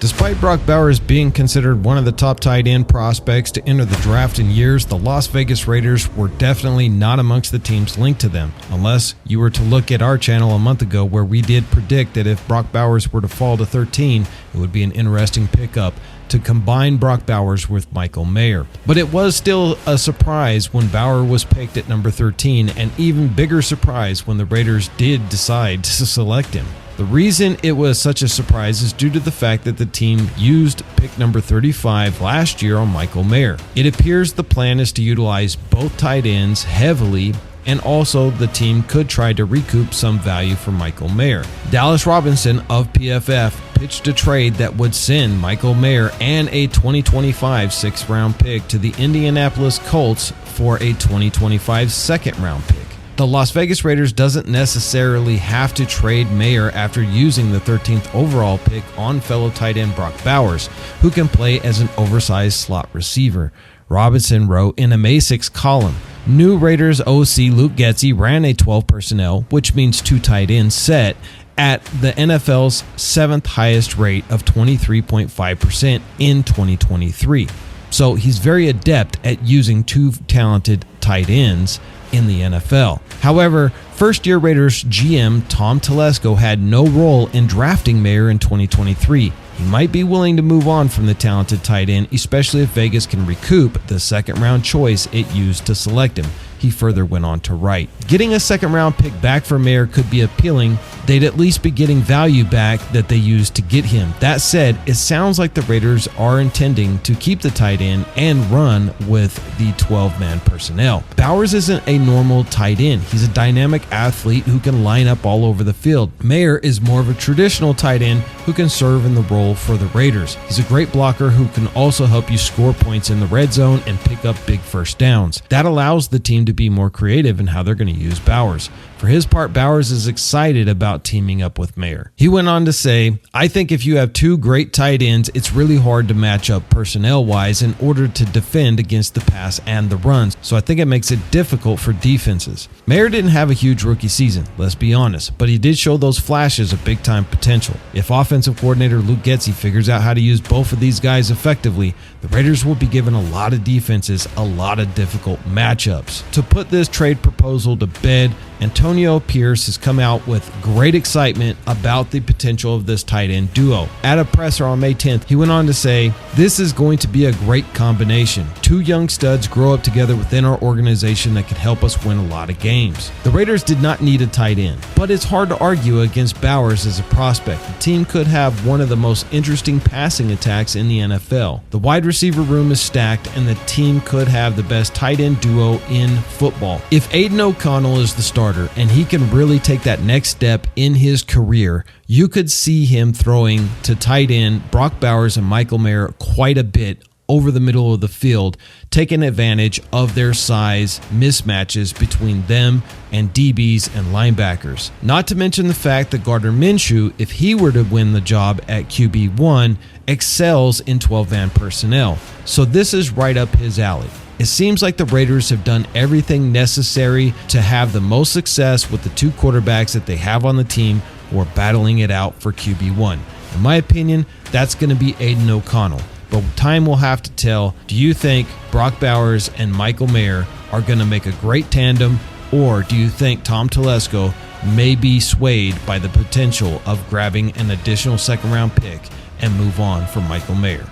Despite Brock Bowers being considered one of the top tight end prospects to enter the draft in years, the Las Vegas Raiders were definitely not amongst the teams linked to them, unless you were to look at our channel a month ago where we did predict that if Brock Bowers were to fall to 13, it would be an interesting pickup to combine Brock Bowers with Michael Mayer. But it was still a surprise when Bauer was picked at number 13, and even bigger surprise when the Raiders did decide to select him. The reason it was such a surprise is due to the fact that the team used pick number 35 last year on Michael Mayer. It appears the plan is to utilize both tight ends heavily, and also the team could try to recoup some value for Michael Mayer. Dallas Robinson of PFF pitched a trade that would send Michael Mayer and a 2025 6th-round pick to the Indianapolis Colts for a 2025 2nd-round pick. The Las Vegas Raiders doesn't necessarily have to trade Mayer after using the 13th overall pick on fellow tight end Brock Bowers, who can play as an oversized slot receiver. Robinson wrote in a May 6 column, new Raiders OC Luke Getsy ran a 12 personnel, which means 2 tight ends set, at the NFL's 7th highest rate of 23.5% in 2023. So he's very adept at using 2 talented tight ends in the NFL. However, first-year Raiders GM Tom Telesco had no role in drafting Mayer in 2023. He might be willing to move on from the talented tight end, especially if Vegas can recoup the second-round choice it used to select him. He further went on to write, getting a second-round pick back for Mayer could be appealing. They'd at least be getting value back that they used to get him. That said, it sounds like the Raiders are intending to keep the tight end and run with the 12-man personnel. Bowers isn't a normal tight end. He's a dynamic athlete who can line up all over the field. Mayer is more of a traditional tight end who can serve in the role for the Raiders. He's a great blocker who can also help you score points in the red zone and pick up big first downs. That allows the team to be more creative in how they're going to use Bowers. For his part, Bowers is excited about teaming up with Mayer. He went on to say, I think if you have 2 great tight ends, it's really hard to match up personnel-wise in order to defend against the pass and the runs, so I think it makes it difficult for defenses. Mayer didn't have a huge rookie season, let's be honest, but he did show those flashes of big-time potential. If offensive coordinator Luke Getsy figures out how to use both of these guys effectively, the Raiders will be given a lot of defenses a lot of difficult matchups. To put this trade proposal to bed, Antonio Pierce has come out with great excitement about the potential of this tight end duo. At a presser on May 10th, he went on to say, this is going to be a great combination. 2 young studs grow up together within our organization that can help us win a lot of games. The Raiders did not need a tight end, but it's hard to argue against Bowers as a prospect. The team could have one of the most interesting passing attacks in the NFL. The wide receiver room is stacked, and the team could have the best tight end duo in football. If Aiden O'Connell is the starter, and he can really take that next step in his career, you could see him throwing to tight end Brock Bowers and Michael Mayer quite a bit over the middle of the field, taking advantage of their size mismatches between them and DBs and linebackers. Not to mention the fact that Gardner Minshew, if he were to win the job at QB1, excels in 12-man personnel. So this is right up his alley. It seems like the Raiders have done everything necessary to have the most success with the 2 quarterbacks that they have on the team who are battling it out for QB1. In my opinion, that's going to be Aiden O'Connell. But time will have to tell. Do you think Brock Bowers and Michael Mayer are going to make a great tandem, or do you think Tom Telesco may be swayed by the potential of grabbing an additional 2nd-round pick and move on from Michael Mayer?